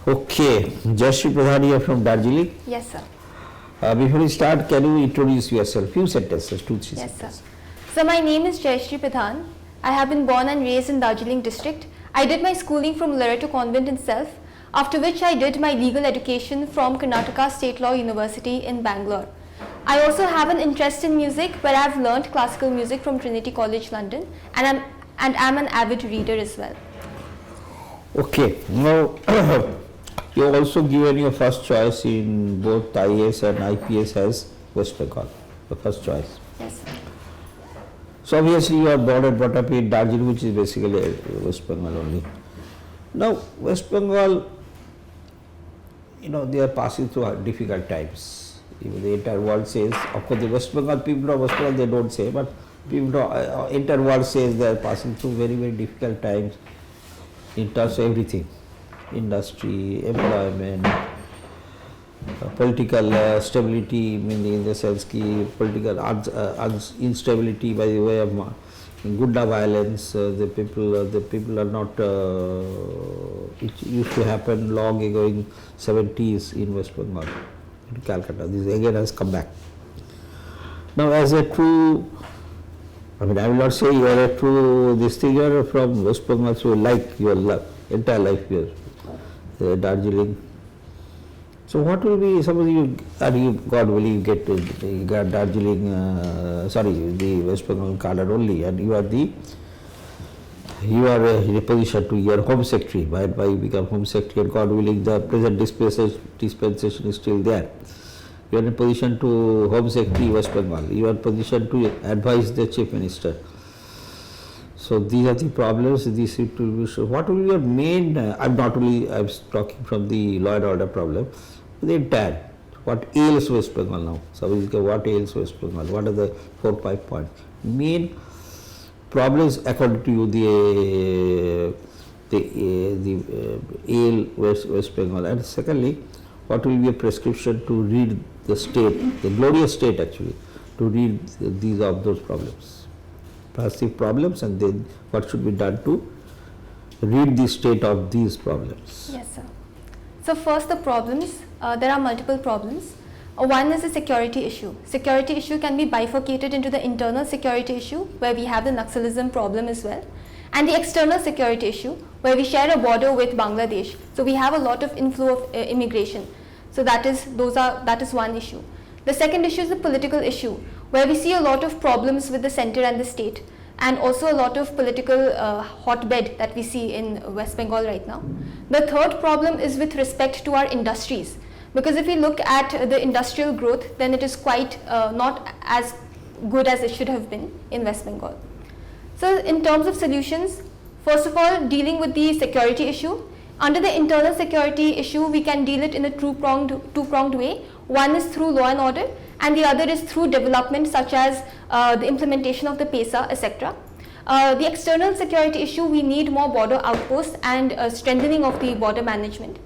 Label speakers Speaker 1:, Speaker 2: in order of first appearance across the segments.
Speaker 1: Okay, Jayashree Pradhan here from Darjeeling.
Speaker 2: Yes, sir.
Speaker 1: Before we start, can you introduce yourself? Few sentences, 2-3
Speaker 2: Yes, sir.
Speaker 1: sentences.
Speaker 2: So my name is Jayashree Pradhan. I have been born and raised in Darjeeling district. I did my schooling from Loreto Convent itself, after which I did my legal education from Karnataka State Law University in Bangalore. I also have an interest in music where I have learnt classical music from Trinity College London, and I'm an avid reader as well.
Speaker 1: Okay, now you also given your first choice in both IAS and IPS as West Bengal, the first choice.
Speaker 2: Yes, sir.
Speaker 1: So obviously you are born and brought up in Darjeeling, which is basically West Bengal only. Now West Bengal, they are passing through difficult times. Even the entire world says, of course the West Bengal people of West Bengal they don't say, but people of entire world says they are passing through very, very difficult times in terms of everything, industry, employment, political stability, meaning in the sense ki political instability by the way of Gunda violence. The people are not. It used to happen long ago in 70s in West Bengal, in Calcutta. This again has come back. Now, as a true, I will not say you are a true this thing. You are from West Bengal, so like your entire life here, Darjeeling. So what will be, suppose God willing, you get Darjeeling, the West Bengal cadre only, and you are in a position to, you are Home Secretary, by you become Home Secretary, and God willing, the present dispensation is still there. You are in a position to Home Secretary West Bengal, you are in a position to advise the Chief Minister. So these are the problems. What will be your main? I'm talking from the law and order problem. The entire, what ails West Bengal now? So what ails West Bengal? What are the 4-5 points? Main problems according to you the ail West Bengal, and secondly, what will be a prescription to read the state, the glorious state actually, to read these of those problems, passive problems, and then what should be done to read the state of these problems.
Speaker 2: Yes, sir. So first the problems, there are multiple problems. One is a security issue. Security issue can be bifurcated into the internal security issue, where we have the Naxalism problem as well, and the external security issue, where we share a border with Bangladesh. So we have a lot of inflow of immigration. So that is one issue. The second issue is the political issue, where we see a lot of problems with the center and the state, and also a lot of political hotbed that we see in West Bengal right now. The third problem is with respect to our industries, because if we look at the industrial growth, then it is quite not as good as it should have been in West Bengal. So in terms of solutions, first of all, dealing with the security issue. Under the internal security issue, we can deal it in a two-pronged way. One is through law and order, and the other is through development such as the implementation of the PESA, etc. The external security issue, we need more border outposts and strengthening of the border management.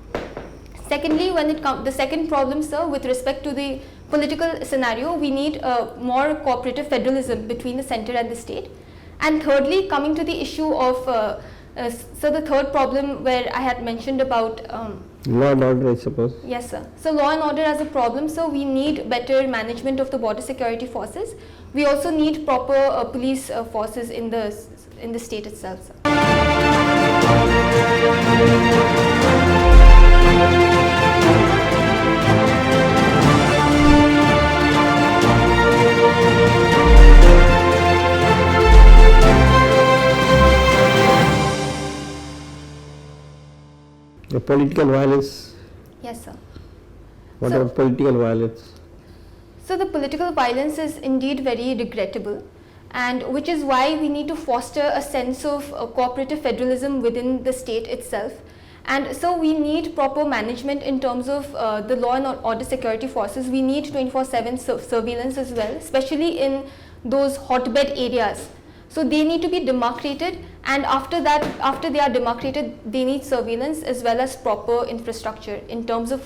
Speaker 2: Secondly, the second problem, sir, with respect to the political scenario, we need more cooperative federalism between the center and the state. And thirdly, coming to the issue of so the third problem where I had mentioned about
Speaker 1: Law and order, I suppose.
Speaker 2: Yes, sir. So law and order as a problem, so we need better management of the border security forces. We also need proper police forces in the state itself, sir.
Speaker 1: The political violence.
Speaker 2: Yes, sir.
Speaker 1: What about political violence?
Speaker 2: So the political violence is indeed very regrettable, and which is why we need to foster a sense of cooperative federalism within the state itself. And so we need proper management in terms of the law and order security forces. We need 24/7 surveillance as well, especially in those hotbed areas. So they need to be demarcated, and after they are demarcated, they need surveillance as well as proper infrastructure in terms of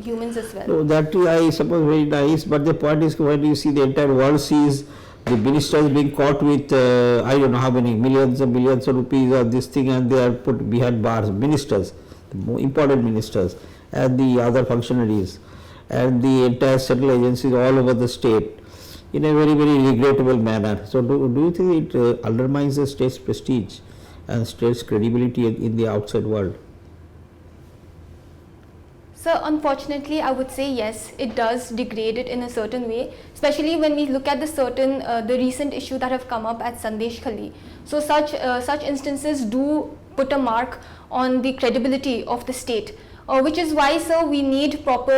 Speaker 2: humans as well.
Speaker 1: So that I suppose very nice, but the point is when you see the entire world sees the ministers being caught with I don't know how many millions and millions of rupees or this thing, and they are put behind bars. Ministers, the important ministers and the other functionaries and the entire central agencies all over the state in a very, very regrettable manner. So do you think it undermines the state's prestige and state's credibility in the outside world?
Speaker 2: So unfortunately, I would say yes, it does degrade it in a certain way, especially when we look at the recent issue that have come up at Sandesh Khali. So such instances do put a mark on the credibility of the state, which is why, sir, we need proper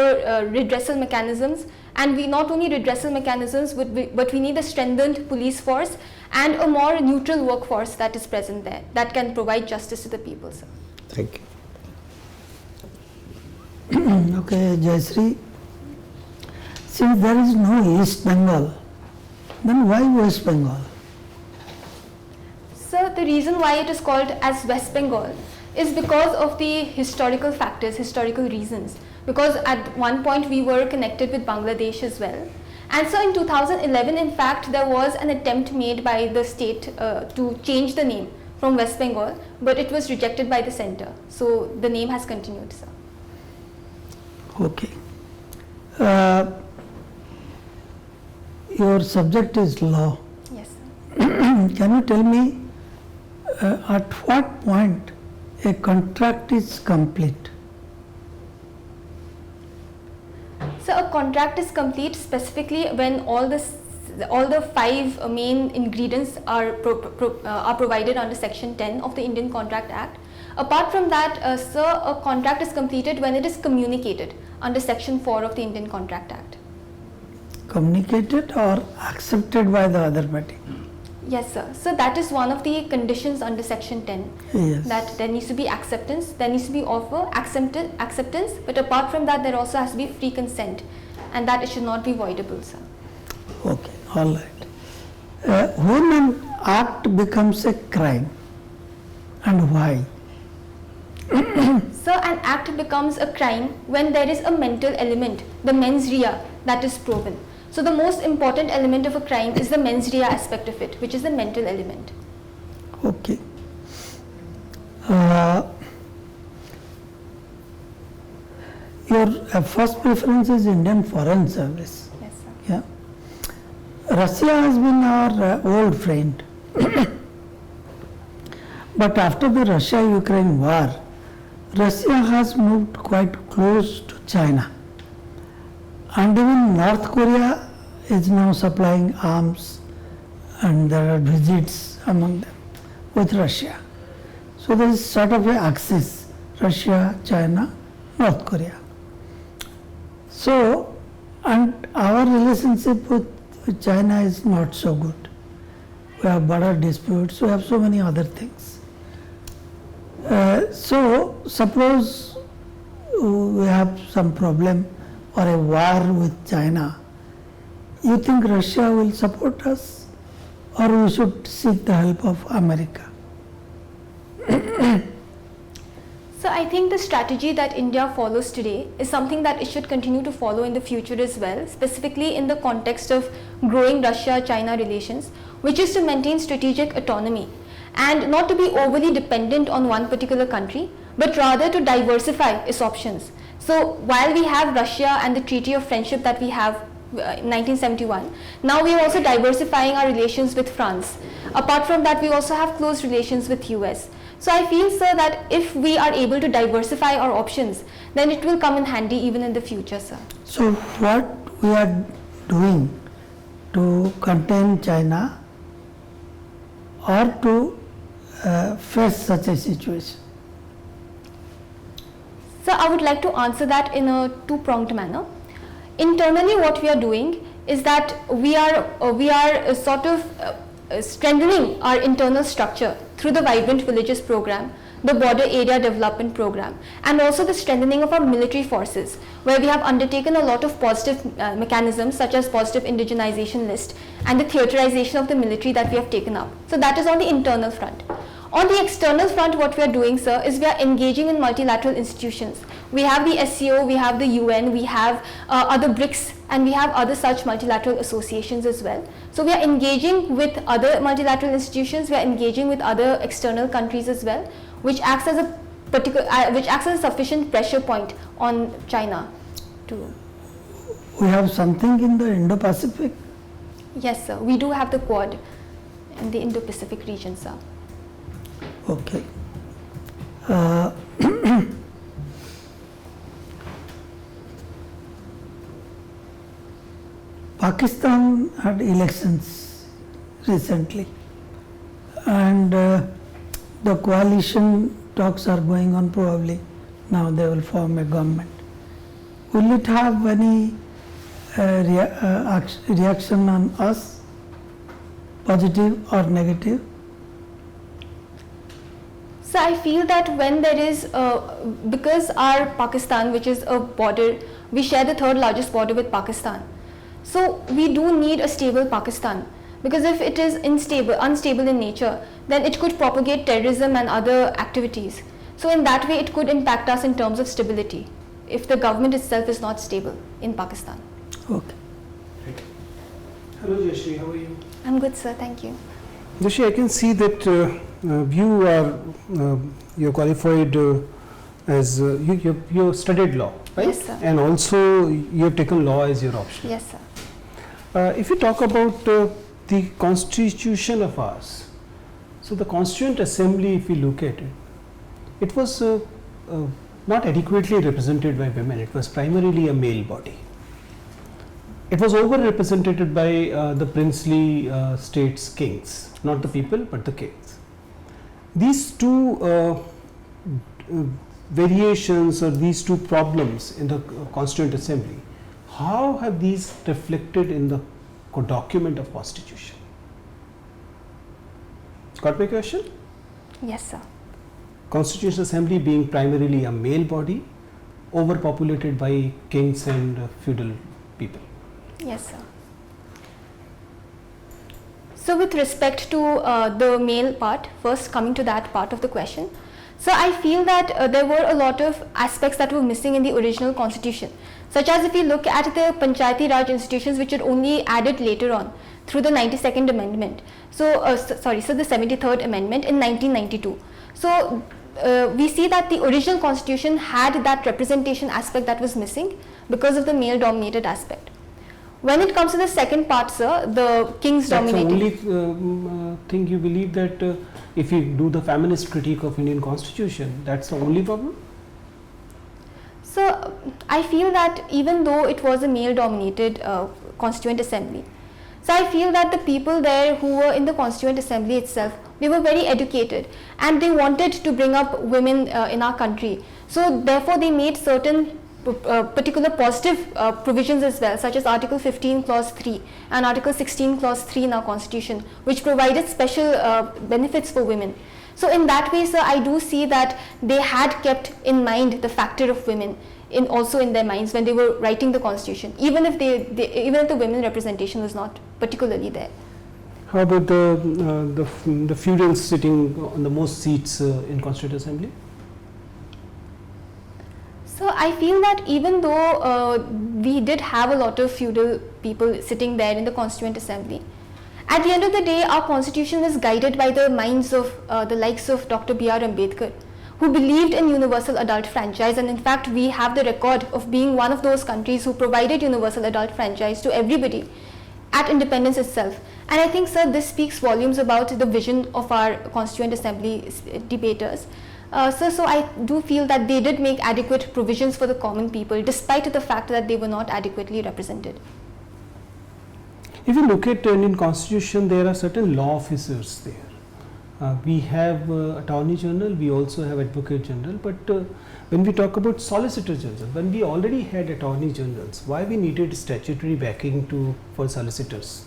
Speaker 2: redressal mechanisms, and we not only redressal mechanisms, but we need a strengthened police force and a more neutral workforce that is present there, that can provide justice to the people, sir.
Speaker 1: Thank you.
Speaker 3: Okay, Jayashree, since there is no East Bengal, then why West Bengal?
Speaker 2: So the reason why it is called as West Bengal is because of the historical factors, historical reasons. Because at one point we were connected with Bangladesh as well. And so in 2011, in fact, there was an attempt made by the state to change the name from West Bengal, but it was rejected by the center. So the name has continued, sir.
Speaker 3: Okay. Your subject is law.
Speaker 2: Yes, sir.
Speaker 3: Can you tell me at what point a contract is complete?
Speaker 2: So a contract is complete specifically when all the five main ingredients are provided under Section 10 of the Indian Contract Act. Apart from that, sir, a contract is completed when it is communicated under Section 4 of the Indian Contract Act.
Speaker 3: Communicated or accepted by the other party?
Speaker 2: Yes, sir. So that is one of the conditions under Section 10.
Speaker 3: Yes.
Speaker 2: That there needs to be acceptance, there needs to be offer, acceptance, but apart from that, there also has to be free consent, and that it should not be voidable, sir.
Speaker 3: Okay, all right. When an act becomes a crime, and why?
Speaker 2: So an act becomes a crime when there is a mental element, the mens rea, that is proven. So the most important element of a crime is the mens rea aspect of it, which is the mental element.
Speaker 3: Okay. Your first preference is Indian Foreign Service.
Speaker 2: Yes, sir.
Speaker 3: Yeah. Russia has been our old friend. But after the Russia-Ukraine war, Russia has moved quite close to China. And even North Korea is now supplying arms, and there are visits among them with Russia. So there is sort of an axis, Russia, China, North Korea. So, and our relationship with China is not so good. We have border disputes, we have so many other things. So, suppose we have some problem or a war with China, you think Russia will support us, or we should seek the help of America?
Speaker 2: So I think the strategy that India follows today is something that it should continue to follow in the future as well, specifically in the context of growing Russia-China relations, which is to maintain strategic autonomy and not to be overly dependent on one particular country, but rather to diversify its options. So while we have Russia and the Treaty of Friendship that we have in 1971, now we are also diversifying our relations with France. Apart from that, we also have close relations with US. So I feel, sir, that if we are able to diversify our options, then it will come in handy even in the future, sir.
Speaker 3: So what we are doing to contain China or to face such a situation?
Speaker 2: So I would like to answer that in a two-pronged manner. Internally, what we are doing is that we are sort of strengthening our internal structure through the Vibrant Villages program, the Border Area Development program, and also the strengthening of our military forces, where we have undertaken a lot of positive mechanisms such as positive indigenization list and the theaterization of the military that we have taken up. So that is on the internal front. On the external front, what we are doing, sir, is we are engaging in multilateral institutions. We have the SCO, we have the UN, we have other BRICS, and we have other such multilateral associations as well. So we are engaging with other multilateral institutions, we are engaging with other external countries as well, which acts as a which acts as a sufficient pressure point on China to.
Speaker 3: We have something in the Indo-Pacific.
Speaker 2: Yes, sir. We do have the Quad in the Indo-Pacific region, sir.
Speaker 3: Okay. Pakistan had elections recently, and the coalition talks are going on. Probably now they will form a government. Will it have any reaction on us, positive or negative?
Speaker 2: So I feel that when there is, because our Pakistan, which is a border, we share the third largest border with Pakistan. So we do need a stable Pakistan, because if it is unstable in nature, then it could propagate terrorism and other activities. So in that way, it could impact us in terms of stability, if the government itself is not stable in Pakistan.
Speaker 3: Okay.
Speaker 4: Hello Jayashree, how are you?
Speaker 2: I'm good, sir. Thank you.
Speaker 4: Jayashree, I can see that you are you're qualified as you studied law, right?
Speaker 2: Yes, sir.
Speaker 4: And also you have taken law as your option.
Speaker 2: Yes, sir.
Speaker 4: If you talk about the constitution of ours, so the Constituent Assembly, if we look at it, it was not adequately represented by women. It was primarily a male body. It was overrepresented by the princely states' kings, not the people but the kings. These two variations or these two problems in the Constituent Assembly, how have these reflected in the document of Constitution? Got my question?
Speaker 2: Yes, sir.
Speaker 4: Constitutional Assembly being primarily a male body, overpopulated by kings and feudal people.
Speaker 2: Yes, sir. So with respect to the male part, first coming to that part of the question, so I feel that there were a lot of aspects that were missing in the original constitution, such as if you look at the Panchayati Raj institutions, which were only added later on through the 92nd amendment. So, so the 73rd amendment in 1992. So we see that the original constitution had that representation aspect that was missing because of the male dominated aspect. When it comes to the second part, sir, the king's dominating.
Speaker 4: That's the only thing you believe that if you do the feminist critique of Indian Constitution, that's the only problem?
Speaker 2: So I feel that even though it was a male dominated Constituent Assembly, so I feel that the people there who were in the Constituent Assembly itself, they were very educated and they wanted to bring up women in our country. So therefore they made certain particular positive provisions as well, such as Article 15 Clause 3 and Article 16 Clause 3 in our Constitution, which provided special benefits for women. So in that way, sir, I do see that they had kept in mind the factor of women also in their minds when they were writing the Constitution, even if even if the women representation was not particularly there.
Speaker 4: How about the feudals sitting on the most seats in Constituent Assembly?
Speaker 2: So I feel that even though we did have a lot of feudal people sitting there in the Constituent Assembly, at the end of the day, our constitution was guided by the minds of the likes of Dr. B.R. Ambedkar, who believed in universal adult franchise, and in fact we have the record of being one of those countries who provided universal adult franchise to everybody at independence itself. And I think, sir, this speaks volumes about the vision of our Constituent Assembly debaters. So I do feel that they did make adequate provisions for the common people, despite the fact that they were not adequately represented.
Speaker 4: If you look at Indian Constitution, there are certain law officers there. We have Attorney General, we also have Advocate General, but when we talk about Solicitor General, when we already had Attorney Generals, why we needed statutory backing for solicitors?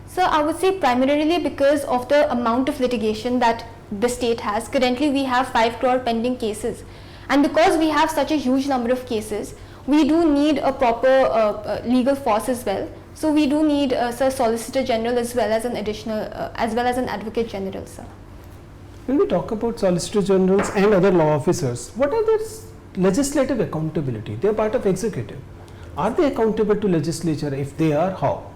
Speaker 2: So I would say primarily because of the amount of litigation that the state has. Currently we have 5 crore pending cases, and because we have such a huge number of cases, we do need a proper legal force as well. So we do need Sir Solicitor General as well as an additional as well as an Advocate General, sir.
Speaker 4: When we talk about Solicitor Generals and other law officers, what are their legislative accountability? They are part of executive. Are they accountable to legislature? If they are, how?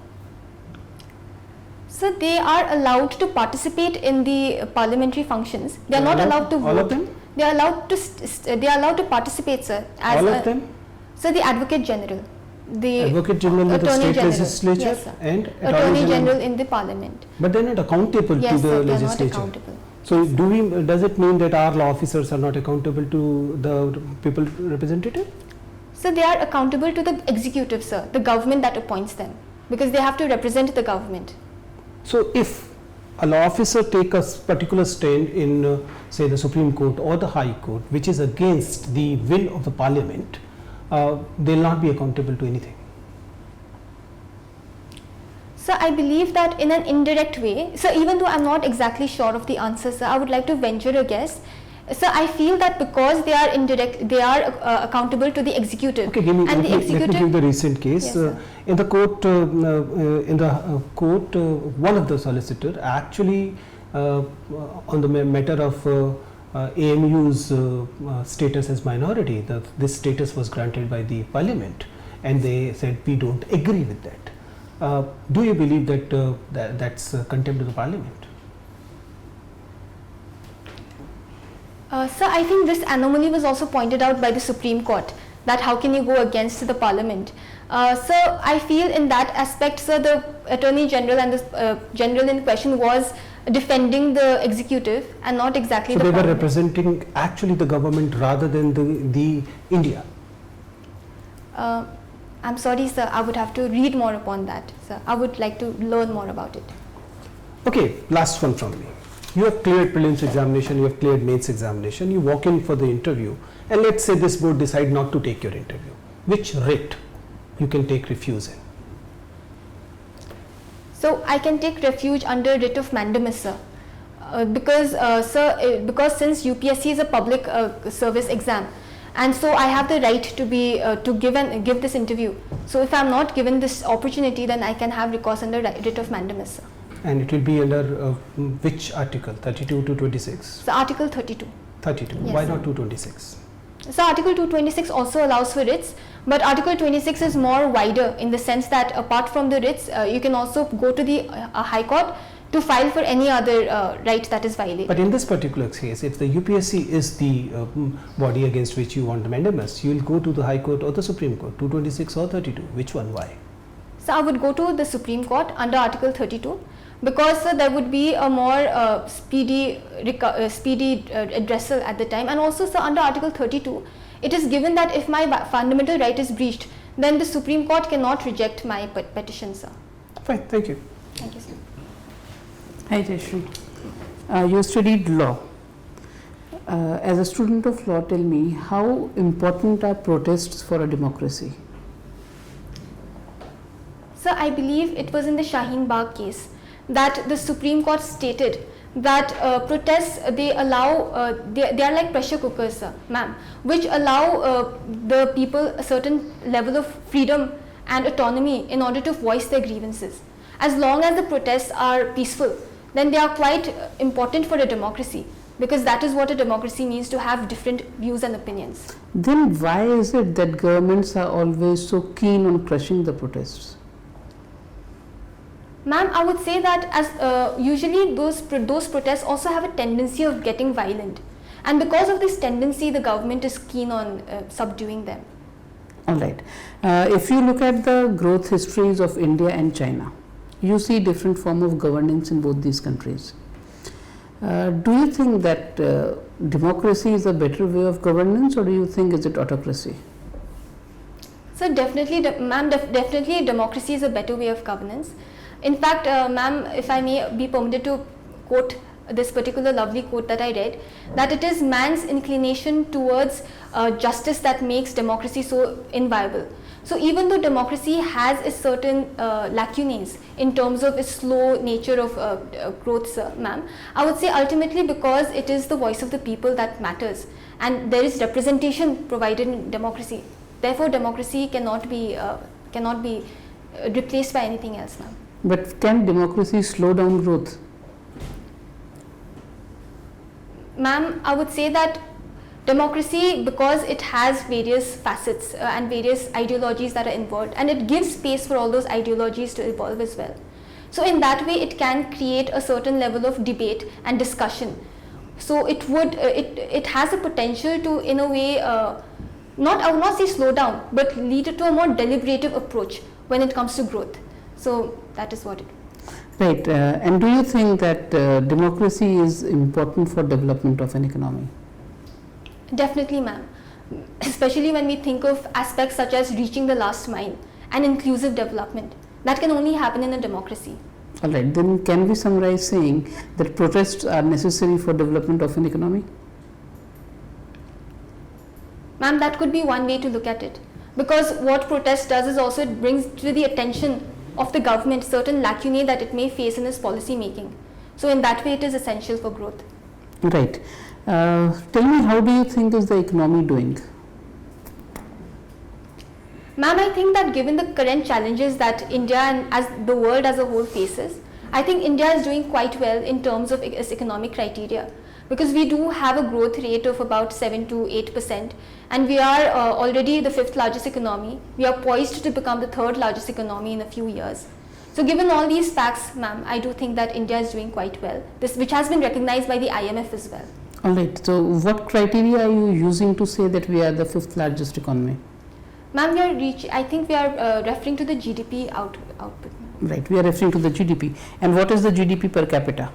Speaker 2: So they are allowed to participate in the parliamentary functions. They are not allowed to vote.
Speaker 4: All of them?
Speaker 2: They are allowed to they are allowed to participate, sir. As
Speaker 4: All of them?
Speaker 2: So the Advocate General, the
Speaker 4: Advocate General in the
Speaker 2: Attorney
Speaker 4: state
Speaker 2: General.
Speaker 4: legislature
Speaker 2: Yes, sir.
Speaker 4: and
Speaker 2: Attorney General in the Parliament.
Speaker 4: But they're not accountable
Speaker 2: Yes,
Speaker 4: to the
Speaker 2: sir, they are not
Speaker 4: legislature.
Speaker 2: accountable.
Speaker 4: So does it mean that our law officers are not accountable to the people representative?
Speaker 2: So they are accountable to the executive, sir, the government that appoints them, because they have to represent the government.
Speaker 4: So if a law officer take a particular stand in say the Supreme Court or the High Court which is against the will of the Parliament, they will not be accountable to anything.
Speaker 2: So I believe that in an indirect way, so even though I'm not exactly sure of the answer, sir, I would like to venture a guess. So I feel that because they are indirect, they are accountable to the executive.
Speaker 4: Okay, let me give the recent case.
Speaker 2: Yes, sir.
Speaker 4: In the court, one of the solicitor actually on the matter of AMU's status as minority, this status was granted by the Parliament, and they said we don't agree with that. Do you believe that that's contempt of the Parliament?
Speaker 2: Sir, I think this anomaly was also pointed out by the Supreme Court, that how can you go against the Parliament. So I feel in that aspect, sir, the Attorney General and the General in question was defending the executive and not exactly
Speaker 4: so
Speaker 2: the
Speaker 4: they
Speaker 2: Parliament.
Speaker 4: were representing actually the government rather than the India.
Speaker 2: I'm sorry, sir, I would have to read more upon that, sir. I would like to learn more about it.
Speaker 4: Okay, last one from me. You have cleared prelims examination, you have cleared mains examination, you walk in for the interview, and let's say this board decide not to take your interview. Which writ you can take refuge in?
Speaker 2: So I can take refuge under writ of mandamus, sir, because since UPSC is a public service exam, and so I have the right to be to give this interview. So if I am not given this opportunity, then I can have recourse under writ of mandamus, sir.
Speaker 4: And it will be under which article? 32 to 26?
Speaker 2: So Article 32.
Speaker 4: 32.
Speaker 2: Yes,
Speaker 4: Why
Speaker 2: sir.
Speaker 4: not 226?
Speaker 2: So Article 226 also allows for writs, but Article 26 is more wider in the sense that apart from the writs, you can also go to the High Court to file for any other right that is violated.
Speaker 4: But in this particular case, if the UPSC is the body against which you want the mandamus, you will go to the High Court or the Supreme Court, 226 or 32. Which one? Why?
Speaker 2: So I would go to the Supreme Court under Article 32 because there would be a more speedy addressal at the time, and also under Article 32 it is given that if my fundamental right is breached, then the Supreme Court cannot reject my petition, sir.
Speaker 4: Fine, thank you.
Speaker 2: Thank you, sir.
Speaker 5: Hi Jayashree, you studied law. As a student of law, tell me, how important are protests for a democracy?
Speaker 2: Sir, I believe it was in the Shaheen Bagh case that the Supreme Court stated that protests, they allow, they are like pressure cookers, sir, ma'am, which allow the people a certain level of freedom and autonomy in order to voice their grievances. As long as the protests are peaceful, then they are quite important for a democracy, because that is what a democracy means, to have different views and opinions.
Speaker 5: Then why is it that governments are always so keen on crushing the protests?
Speaker 2: Ma'am, I would say that as usually those protests also have a tendency of getting violent, and because of this tendency the government is keen on subduing them.
Speaker 5: Alright, if you look at the growth histories of India and China, you see different form of governance in both these countries. Do you think that democracy is a better way of governance, or do you think is it autocracy?
Speaker 2: So definitely, ma'am, definitely democracy is a better way of governance. In fact, ma'am, if I may be permitted to quote this particular lovely quote that I read, that it is man's inclination towards justice that makes democracy so inviolable. So even though democracy has a certain lacunae in terms of its slow nature of growth, ma'am, I would say ultimately because it is the voice of the people that matters, and there is representation provided in democracy. Therefore, democracy cannot be replaced by anything else, ma'am.
Speaker 5: But can democracy slow down growth?
Speaker 2: Ma'am, I would say that democracy, because it has various facets and various ideologies that are involved, and it gives space for all those ideologies to evolve as well. So in that way, it can create a certain level of debate and discussion So it would it has the potential to, in a way, I would not say slow down, but lead to a more deliberative approach when it comes to growth. So that is what it.
Speaker 5: Right. And do you think that democracy is important for development of an economy?
Speaker 2: Definitely, ma'am. Especially when we think of aspects such as reaching the last mile and inclusive development. That can only happen in a democracy.
Speaker 5: All right. Then can we summarize saying that protests are necessary for development of an economy?
Speaker 2: Ma'am, that could be one way to look at it. Because what protest does is also it brings to the attention of the government certain lacunae that it may face in its policy making. So in that way it is essential for growth.
Speaker 5: Right. Tell me, how do you think is the economy doing?
Speaker 2: Ma'am, I think that given the current challenges that India and as the world as a whole faces, I think India is doing quite well in terms of its economic criteria, because we do have a growth rate of about 7 to 8%, and we are already the 5th largest economy. We are poised to become the 3rd largest economy in a few years. So given all these facts, ma'am, I do think that India is doing quite well, which has been recognized by the IMF as well.
Speaker 5: All right. So what criteria are you using to say that we are the 5th largest economy?
Speaker 2: Ma'am, I think we are referring to the GDP output.
Speaker 5: Right. We are referring to the GDP. And what is the GDP per capita?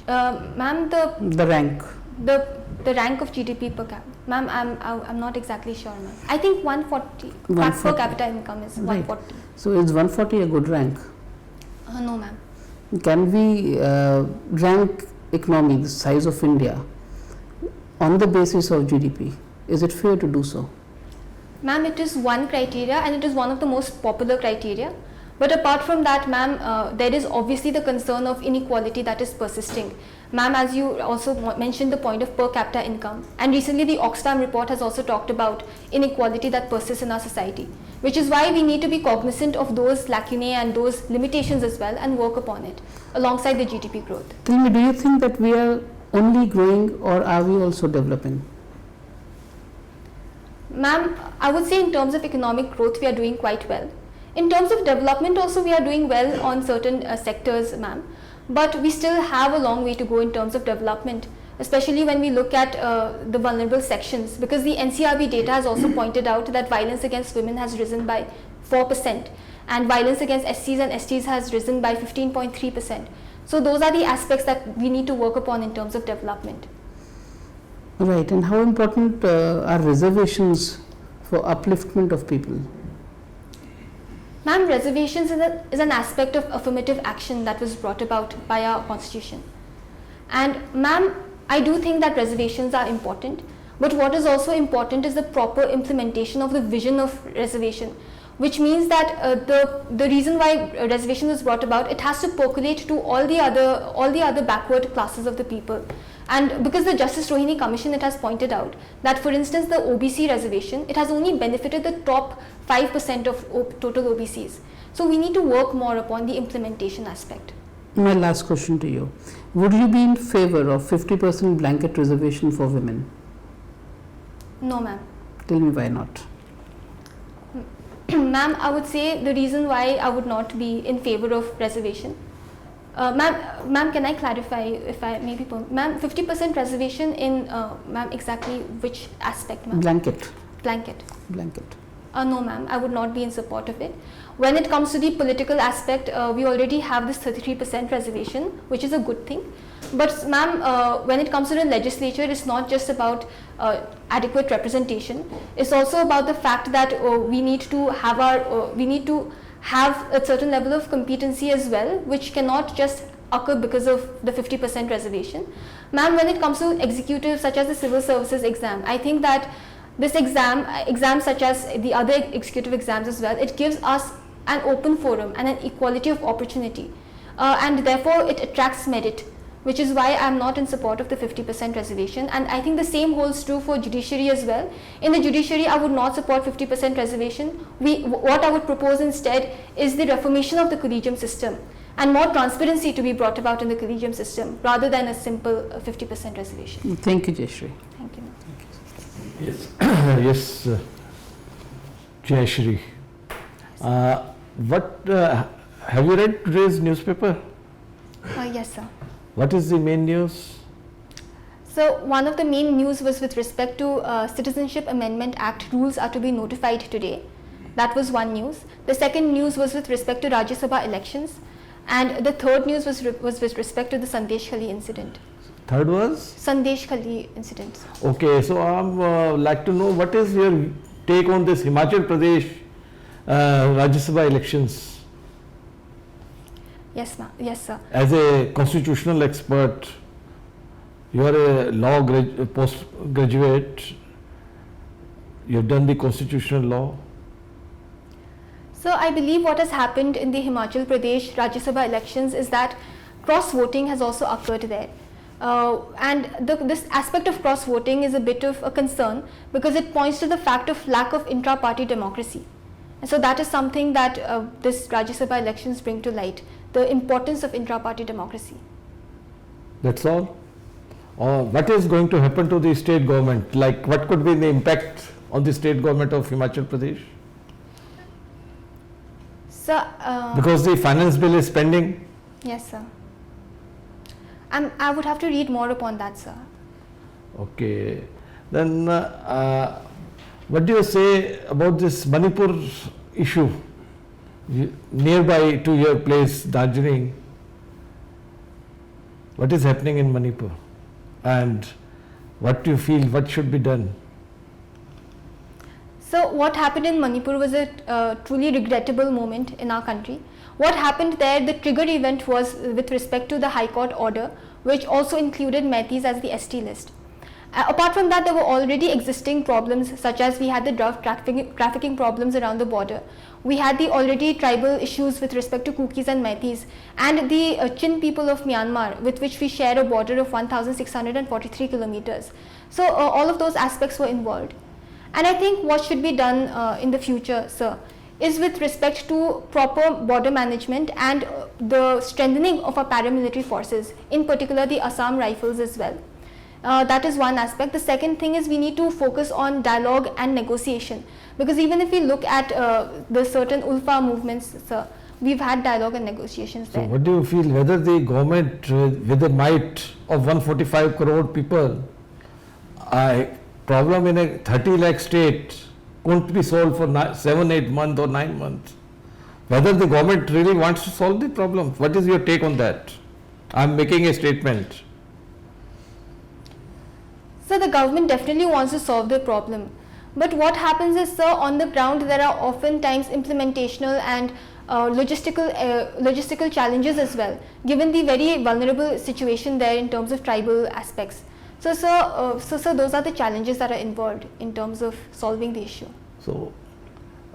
Speaker 2: Ma'am,
Speaker 5: The rank.
Speaker 2: the rank of GDP per capita. Ma'am, I'm not exactly sure, ma'am. I think 140. Per
Speaker 5: 140.
Speaker 2: capita income is
Speaker 5: Right.
Speaker 2: 140.
Speaker 5: So is 140 a good rank?
Speaker 2: No, ma'am.
Speaker 5: Can we rank economy, the size of India, on the basis of GDP? Is it fair to do so?
Speaker 2: Ma'am, it is one criteria and it is one of the most popular criteria. But apart from that, ma'am, there is obviously the concern of inequality that is persisting. Ma'am, as you also mentioned the point of per capita income, and recently the Oxfam report has also talked about inequality that persists in our society, which is why we need to be cognizant of those lacunae and those limitations as well and work upon it alongside the GDP growth.
Speaker 5: Tell me, do you think that we are only growing or are we also developing?
Speaker 2: Ma'am, I would say in terms of economic growth, we are doing quite well. In terms of development also, we are doing well on certain sectors, ma'am. But we still have a long way to go in terms of development, especially when we look at the vulnerable sections, because the NCRB data has also pointed out that violence against women has risen by 4% and violence against SCs and STs has risen by 15.3%. So those are the aspects that we need to work upon in terms of development.
Speaker 5: Right. And how important are reservations for upliftment of people?
Speaker 2: Ma'am, reservations is an aspect of affirmative action that was brought about by our constitution. And ma'am, I do think that reservations are important, but what is also important is the proper implementation of the vision of reservation, which means that the reason why reservation was brought about, it has to percolate to all the other backward classes of the people. And because the Justice Rohini Commission, it has pointed out that, for instance, the OBC reservation, it has only benefited the top 5% of total OBCs. So we need to work more upon the implementation aspect.
Speaker 5: My last question to you. Would you be in favor of 50% blanket reservation for women?
Speaker 2: No, ma'am.
Speaker 5: Tell me why not.
Speaker 2: Ma'am, I would say the reason why I would not be in favor of reservation. Ma'am, can I clarify if I maybe, ma'am, 50% reservation in, ma'am, exactly which aspect, ma'am?
Speaker 5: Blanket.
Speaker 2: Blanket.
Speaker 5: Blanket.
Speaker 2: No, ma'am, I would not be in support of it. When it comes to the political aspect, we already have this 33% reservation, which is a good thing. But ma'am, when it comes to the legislature, it's not just about adequate representation. It's also about the fact that we need to have a certain level of competency as well, which cannot just occur because of the 50% reservation. Ma'am, when it comes to executives such as the civil services exam, I think that this exam such as the other executive exams as well, it gives us an open forum and an equality of opportunity, and therefore it attracts merit, which is why I am not in support of the 50% reservation. And I think the same holds true for judiciary as well. In the judiciary, I would not support 50% reservation. What I would propose instead is the reformation of the collegium system and more transparency to be brought about in the collegium system rather than a simple 50% reservation.
Speaker 5: Thank you, Jayashree.
Speaker 2: Thank you.
Speaker 1: Yes, yes, Jayashree. Have you read today's newspaper?
Speaker 2: Yes, sir.
Speaker 1: What is the main news?
Speaker 2: So one of the main news was with respect to Citizenship Amendment Act rules are to be notified today. That was one news. The second news was with respect to Rajya Sabha elections, and the third news was with respect to the Sandesh Khali incident.
Speaker 6: Third was?
Speaker 2: Sandesh Khali incident.
Speaker 6: Okay, so I'm like to know what is your take on this Himachal Pradesh Rajya Sabha elections?
Speaker 2: Yes, yes, sir.
Speaker 6: As a constitutional expert, you are a law postgraduate, you have done the constitutional law.
Speaker 2: So I believe what has happened in the Himachal Pradesh Rajya Sabha elections is that cross voting has also occurred there. And this aspect of cross voting is a bit of a concern because it points to the fact of lack of intra-party democracy. And so that is something that this Rajya Sabha elections bring to light, the importance of intra-party democracy.
Speaker 6: That's all? What is going to happen to the state government? Like what could be the impact on the state government of Himachal Pradesh?
Speaker 2: So,
Speaker 6: because the finance bill is pending?
Speaker 2: Yes, sir. I would have to read more upon that, sir.
Speaker 6: Okay. Then what do you say about this Manipur issue nearby to your place, Darjeeling? What is happening in Manipur? And what do you feel, what should be done?
Speaker 2: So what happened in Manipur was a truly regrettable moment in our country. What happened there, the trigger event was with respect to the High Court order, which also included Meiteis as the ST list. Apart from that, there were already existing problems, such as we had the drug trafficking problems around the border. We had the already tribal issues with respect to Kukis and Meiteis, and the Chin people of Myanmar, with which we share a border of 1,643 kilometers. So all of those aspects were involved. And I think what should be done in the future, sir, is with respect to proper border management and the strengthening of our paramilitary forces, in particular the Assam Rifles as well. That is one aspect. The second thing is we need to focus on dialogue and negotiation, because even if we look at the certain ULFA movements, sir, we've had dialogue and negotiations there.
Speaker 6: So what do you feel, whether the government with the might of 145 crore people, problem in a 30 lakh state couldn't be solved for 7-8 months or 9 months? Whether the government really wants to solve the problem? What is your take on that? I'm making a statement.
Speaker 2: So the government definitely wants to solve the problem. But what happens is, sir, on the ground there are oftentimes implementational and logistical challenges as well, given the very vulnerable situation there in terms of tribal aspects. So, sir, those are the challenges that are involved in terms of solving the issue.
Speaker 6: So,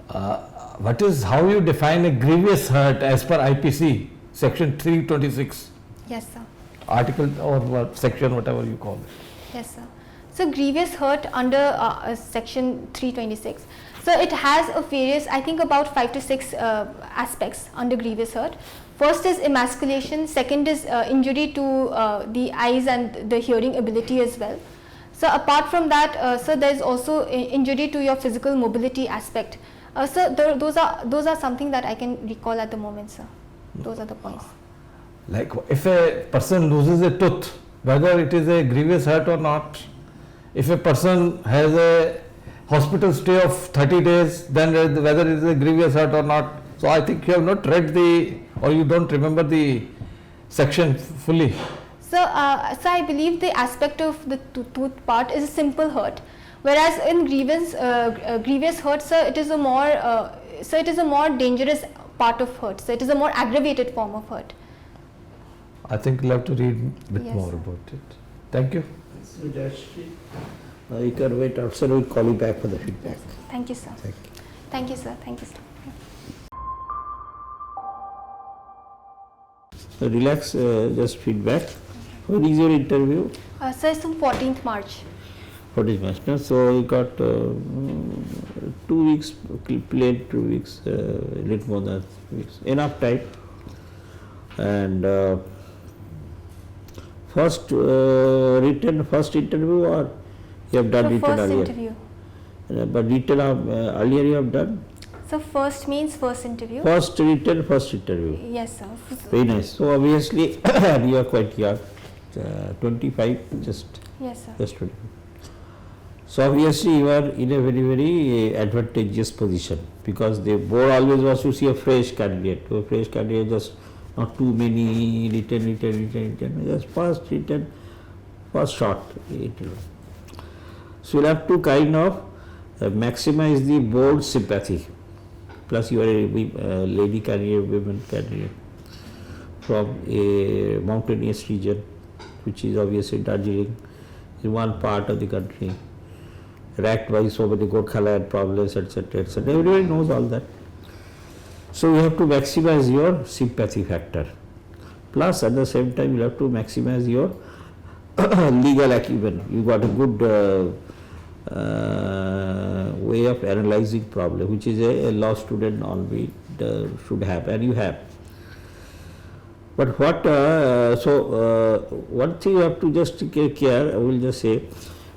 Speaker 6: how you define a grievous hurt as per IPC, section 326?
Speaker 2: Yes, sir.
Speaker 6: Article or section, whatever you call it.
Speaker 2: Yes, sir. So, grievous hurt under section 326. So, it has a various, I think about 5 to 6 aspects under grievous hurt. First is emasculation, second is injury to the eyes and the hearing ability as well. So apart from that, sir, there is also injury to your physical mobility aspect. Sir, those are something that I can recall at the moment, sir. Those are the points.
Speaker 6: Like if a person loses a tooth, whether it is a grievous hurt or not, if a person has a hospital stay of 30 days, then whether it is a grievous hurt or not. So I think you have not read or you don't remember the section fully.
Speaker 2: So, I believe the aspect of the tooth part is a simple hurt, whereas in grievous hurt, sir, it is a more dangerous part of hurt. So it is a more aggravated form of hurt.
Speaker 6: I think you'll have to read a bit
Speaker 2: Yes,
Speaker 6: more
Speaker 2: sir.
Speaker 6: about it. Thank you.
Speaker 1: So Jayashree, you can wait outside, we'll call you back for the feedback.
Speaker 2: Thank you, sir.
Speaker 1: Thank you.
Speaker 2: Thank you, sir. Thank you, sir.
Speaker 1: So relax, just feedback. When is your interview?
Speaker 2: Sir, it's on 14th March.
Speaker 1: 14th March. No? So you got 2 weeks, played 2 weeks, a little more than 2 weeks. Enough time. And first interview, or you have done
Speaker 2: The
Speaker 1: written
Speaker 2: first
Speaker 1: earlier?
Speaker 2: interview.
Speaker 1: But written earlier you have done?
Speaker 2: So first means first interview.
Speaker 1: First written, first interview.
Speaker 2: Yes, sir.
Speaker 1: Very nice. So obviously you are quite young. 25, just
Speaker 2: Yes, sir.
Speaker 1: 25. So obviously you are in a very advantageous position, because the board always wants to see a fresh candidate. A fresh candidate, just not too many written, just first written, first shot. So you have to kind of maximize the board sympathy. Plus you are a lady candidate, women candidate from a mountainous region, which is obviously Darjeeling, in one part of the country, racked by so many Gorkhaland problems, etc., etc. Everybody knows all that. So you have to maximize your sympathy factor. Plus at the same time you have to maximize your legal acumen. You got a good way of analyzing problem, which is a law student always should have, and you have. But what, one thing you have to just take care, I will just say,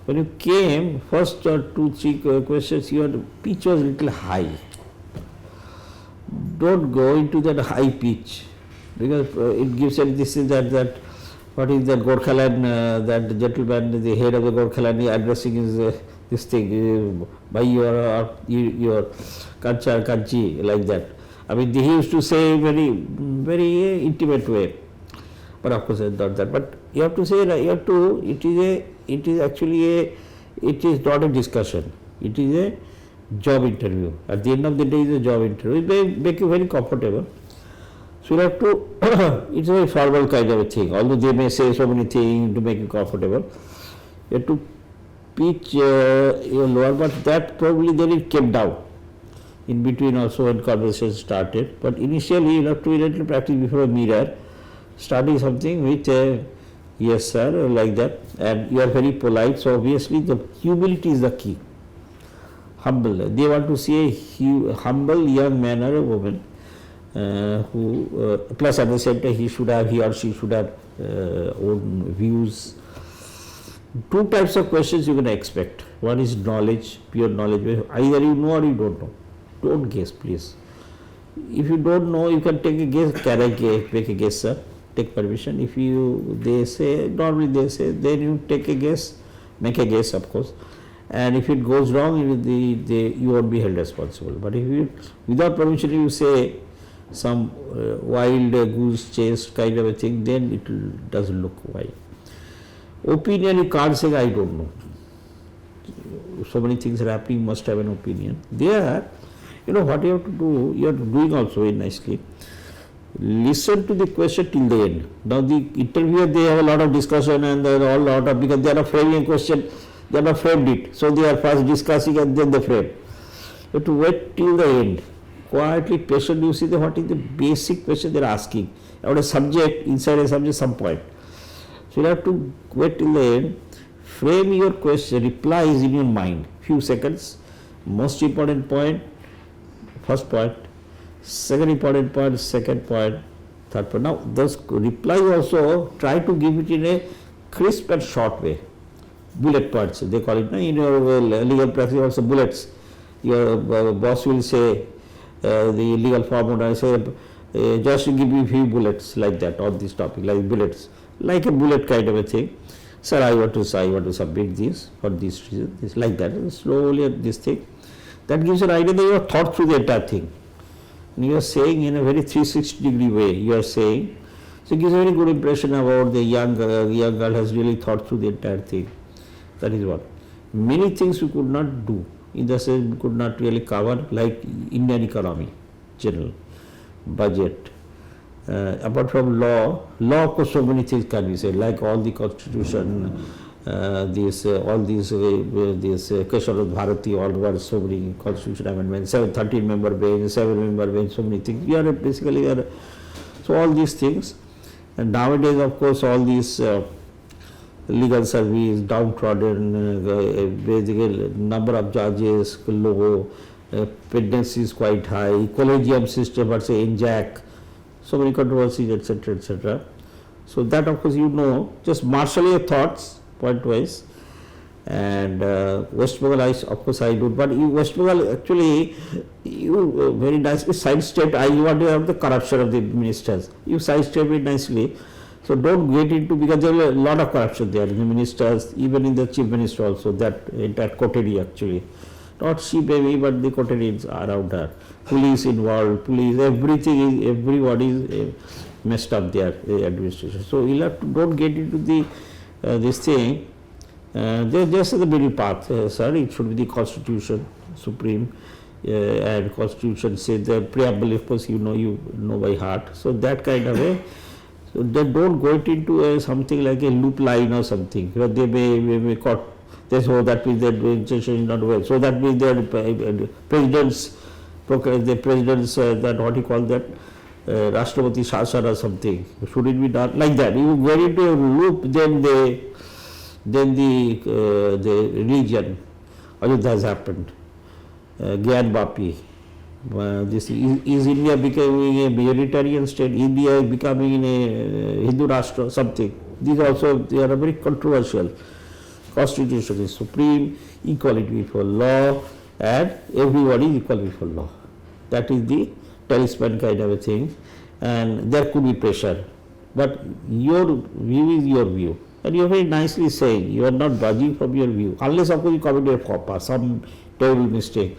Speaker 1: when you came, first 2-3 questions, your pitch was little high. Don't go into that high pitch, because it gives you this is that what is that Gorkhaland, that gentleman, the head of the Gorkhaland addressing is this thing by your Kancha Kanchi, like that. I mean, he used to say very intimate way, but of course it's not that. But you have to say, you have to, it is actually it is not a discussion, it is a job interview. At the end of the day, it's a job interview. It may make you very comfortable. So you have to, it's a very formal kind of a thing, although they may say so many things to make you comfortable. You have to pitch your lower, but that probably then it came down. In between also when conversation started, but initially you have to little practice before a mirror, starting something with yes sir, like that, and you are very polite, so obviously the humility is the key. Humble, they want to see a humble young man or a woman who plus at the same time he or she should have own views. Two types of questions you can expect. One is knowledge, pure knowledge, either you know or you don't know. Don't guess, please. If you don't know, you can take a guess. Can I make a guess, sir? Take permission. If they say, normally they say, then you take a guess, make a guess, of course. And if it goes wrong, you won't be held responsible. But if you, without permission, you say some wild goose chase kind of a thing, then it doesn't look wild. Opinion, you can't say, I don't know. So many things are happening, you must have an opinion. There, you know what you have to do, you are doing also very nicely. Listen to the question till the end. Now the interviewer, they have a lot of discussion and there are all lot of, because they are framing a question, they have not framed it. So they are first discussing and then they frame. You have to wait till the end. Quietly, patiently, you see what is the basic question they are asking. About a subject, inside a subject, some point. So you have to wait till the end, frame your question, replies in your mind, few seconds, most important point, first point, second important point, second point, third point. Now, those replies also try to give it in a crisp and short way. Bullet points, they call it. In your legal practice also bullets. Your boss will say the legal formula, say just give me a few bullets like that on this topic, like bullets, like a bullet kind of a thing. Sir, I want to submit this for this reason, this like that. And slowly this thing. That gives you an idea that you have thought through the entire thing. And you are saying in a very 360-degree way, you are saying. So it gives a very good impression about the young girl has really thought through the entire thing. That is what. Many things we could not do, in the sense we could not really cover, like Indian economy, general, budget. Apart from law, of course so many things can be said, like all the constitution, all these question of Bharati, all were so many constitution amendments, 13-member bench, 7-member bench, so many things. You are basically, so all these things. And nowadays, of course, all these legal service, downtrodden, basically number of judges low, pendency is quite high, collegium system, but say NJAC, so many controversies, etc., etc. So that, of course, you know, just marshal your thoughts point-wise. And West Bengal, of course, I do, but West Bengal actually, you very nicely sidestepped. You want to have the corruption of the ministers. You sidestepped it nicely. So don't get into, because there is a lot of corruption there in the ministers, even in the chief minister also, that coterie actually. Not she maybe, but the coteries around her. Police involved, police, everything is, everybody is messed up there, the administration. So you'll have to, don't get into the, this thing. There's just the middle path, sir. It should be the constitution, supreme, and constitution says the preamble, of course, you know by heart. So that kind of a, so they don't go into something like a loop line or something. You know, they may caught. They say, oh, that means their administration is not well. So that means their president's, that what you call that, Rashtrapati Shasana or something. Should it be done like that? You go into a loop, then the religion, Ayodhya has happened. Gyan Bapi. This is India becoming a majoritarian state? India is becoming a Hindu Rashtra, something. These also, they are very controversial. Constitution is supreme, equality before law, and everybody is equal before law. That is the talisman kind of a thing, and there could be pressure. But your view is your view, and you are very nicely saying you are not budging from your view, unless of course you commit a faux pas, some terrible mistake.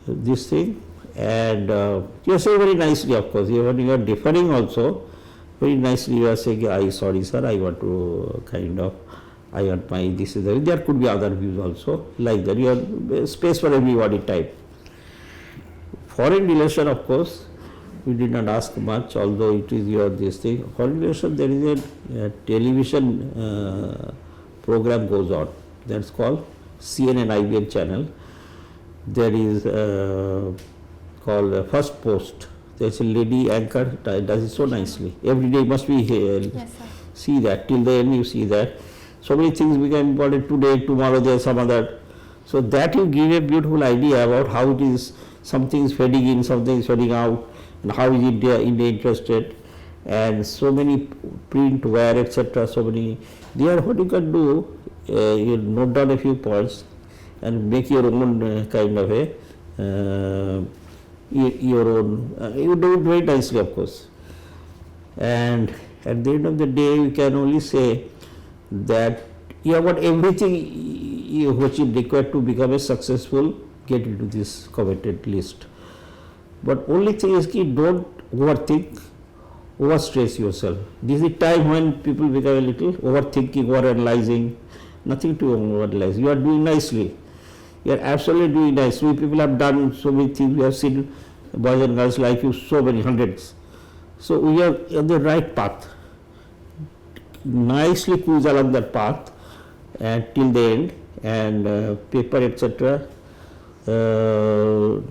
Speaker 1: This thing, and you are saying very nicely, of course, even you are differing also, very nicely you are saying, I sorry sir, I want to kind of, I want my, this is the, there could be other views also, like that, you have space for everybody type. Foreign relation, of course, we did not ask much, although it is your this thing. Foreign relation, there is a television program goes on, that's called CNN IBN channel. There is called First Post. There's a lady anchor does it so nicely. Every day must be here.
Speaker 2: Yes, sir.
Speaker 1: See that till the end you see that. So many things become important today, tomorrow there's some other. So that you give a beautiful idea about how it is, something is fading in, something is fading out, and how is India interested, and so many print, wire, etc. So many. There, what you can do, you note down a few points and make your own kind of a your own. You do it very nicely, of course. And at the end of the day, you can only say that you have got everything which is required to become a successful, get into this coveted list. But only thing is ki don't overthink, overstress yourself. This is the time when people become a little overthinking, overanalyzing. Nothing to overanalyze. You are doing nicely. You are absolutely doing nicely. People have done so many things. We have seen boys and girls like you, so many hundreds. So we are on the right path. Nicely cruise along that path and till the end, and paper etc. Go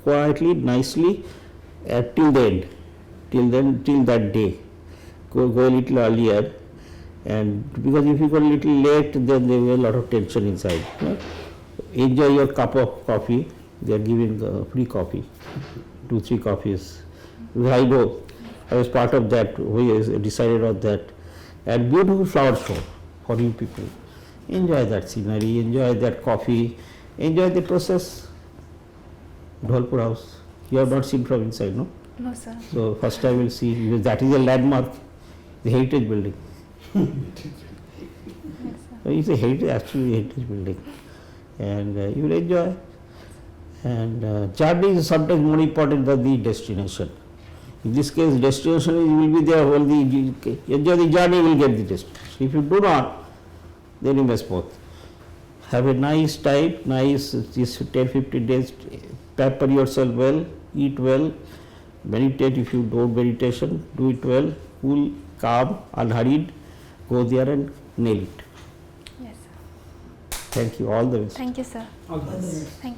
Speaker 1: quietly, nicely till the end, till that day. Go a little earlier, and because if you go a little late, then there will be a lot of tension inside. Enjoy your cup of coffee. They are giving free coffee, 2-3 coffees. I know, I was part of that. We decided on that, and beautiful flower show for you people. Enjoy that scenery, enjoy that coffee, enjoy the process. Dholpur House. You have not seen from inside, no?
Speaker 2: No, sir.
Speaker 1: So first I will see, because that is a landmark, the heritage building.
Speaker 2: Yes, sir.
Speaker 1: It's a heritage, actually heritage building, and you will enjoy. And journey is sometimes more important than the destination. In this case, destination is, you will be there, only enjoy the journey, you will get the destination. If you do not, then you miss both. Have a nice time, nice this 10-15 days, pamper yourself well, eat well, meditate. If you don't meditation, do it well, cool, calm, unhurried, go there and nail it.
Speaker 2: Yes, sir.
Speaker 1: Thank you, all the best.
Speaker 2: Thank you, sir.
Speaker 4: All the best.
Speaker 2: Thank you.